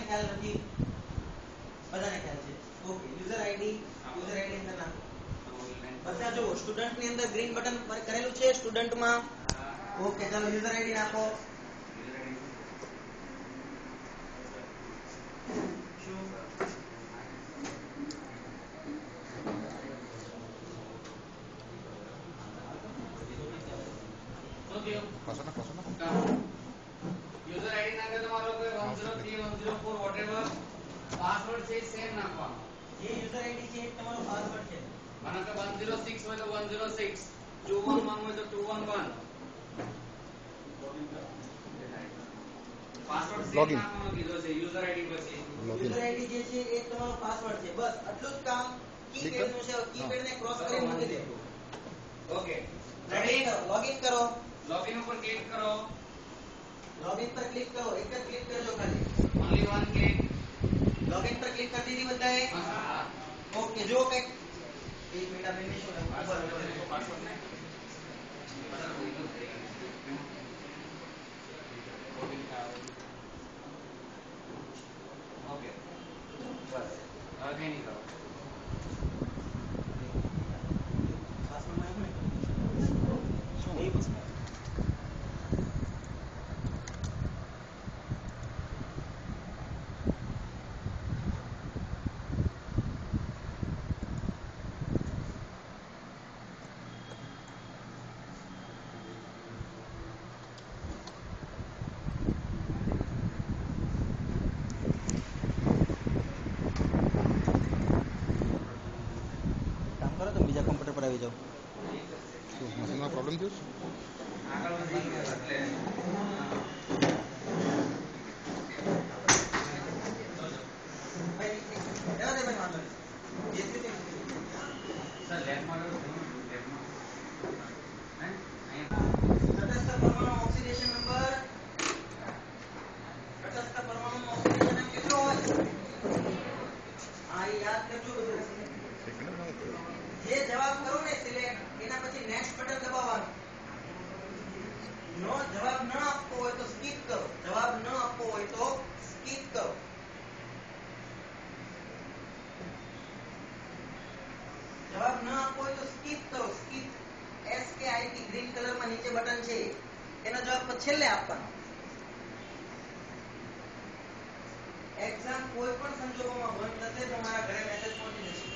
ખ્યાલ નથી? બધાને ખ્યાલ છે. ઓકે, યુઝર આઈડી અંદર નાખો. બધા જો સ્ટુડન્ટ ની અંદર ગ્રીન બટન કરેલું છે સ્ટુડન્ટ માં. ઓકે, ચાલો યુઝર આઈડી નાખો. યુઝર આઈડી નાખે તમારો કોઈ 103 104 વોટેવર પાસવર્ડ છે સેમ નાખવાનો. જે યુઝર આઈડી છે એ તમારો પાસવર્ડ છે. માનો કે 106 હોય તો 106, 211 હોય તો 211. પાસવર્ડ સેમ નાખવાનો કીધો છે યુઝર આઈડી પછી. યુઝર આઈડી જે છે એ તમારો પાસવર્ડ છે. બસ આટલું જ કામ. કીપેડ નું છે, કીપેડ ને ક્રોસ કરી મૂકી દે. Okay, ready? લોગિન કરો. લોગિન ઉપર ક્લિક કરો. લોગિન પર ક્લિક કરો. એક જ ક્લિક કરજો ખાલી. Only one click. લોગિન પર ક્લિક કરી દીધી બધાએ? હા. ઓકે, જો કઈક એક મિનિટ આપણે શું પાસવર્ડ નહીં ઓકે, બસ હવે કઈ નહીં કરો. કામ કરો તો બીજા કમ્પ્યુટર પર આવી જાઓ. મશીનમાં પ્રોબ્લેમ થયો છે? આગળ વધી ગયો એટલે સર લેબમાં તટસ્થ પરમાણુ ઓક્સિડેશન નંબર. તટસ્થ પરમાણુ ઓક્સિડેશન નંબર કેટલો હોય? હા, એ યાદ કરજો બધું. જે જવાબ કરો ને સિલેક્ટ, એના પછી નેક્સ્ટ બટન દબાવવાનું. નો જવાબ ન આપવો હોય તો સ્કીપ કરો. જવાબ ન આપવો હોય તો સ્કીપ કરો. જવાબ ન આપવો હોય તો સ્કીપ કરો. સ્કીપ SKIP ગ્રીન કલરમાં નીચે બટન છે. એનો જવાબ પછી છેલ્લે આપવાનો. એક્ઝામ કોઈ પણ સંજોગોમાં બંધ થશે તો મારા ઘરે મેસેજ પહોંચી જશે.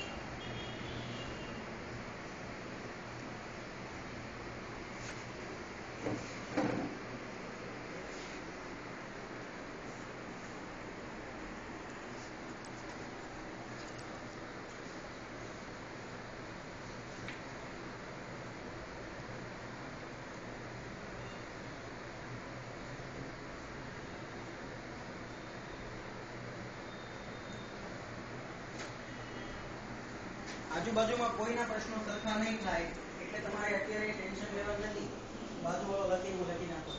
આજુબાજુમાં કોઈના પ્રશ્નો સરખા નહીં થાય એટલે તમારે અત્યારે ટેન્શન લેવાનું નથી. બાજુવાળો લખી એવું લખી નાખો.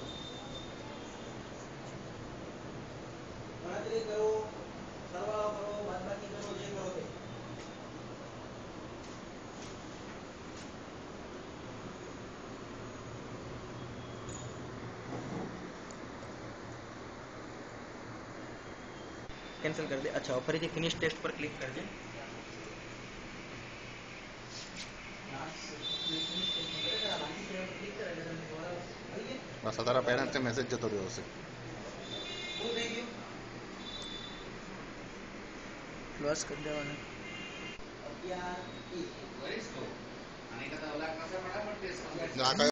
ગણતરી કરો, સરવાળો કરો, બાદબાકી કરો, જે કરો તે. કેન્સલ કરી દે. અચ્છા, ફરીથી ફિનિશ ટેસ્ટ પર ક્લિક કરજે. બસ તારા પેરેન્ટ્સને મેસેજ જતો રહ્યો હશે. શું થઈ ગયું? ક્લોઝ કરી દેવાનું. 11 વેરી સ્લો. આને કરતા અલગ પાસે ફટાફટ ટેસ્ટ ના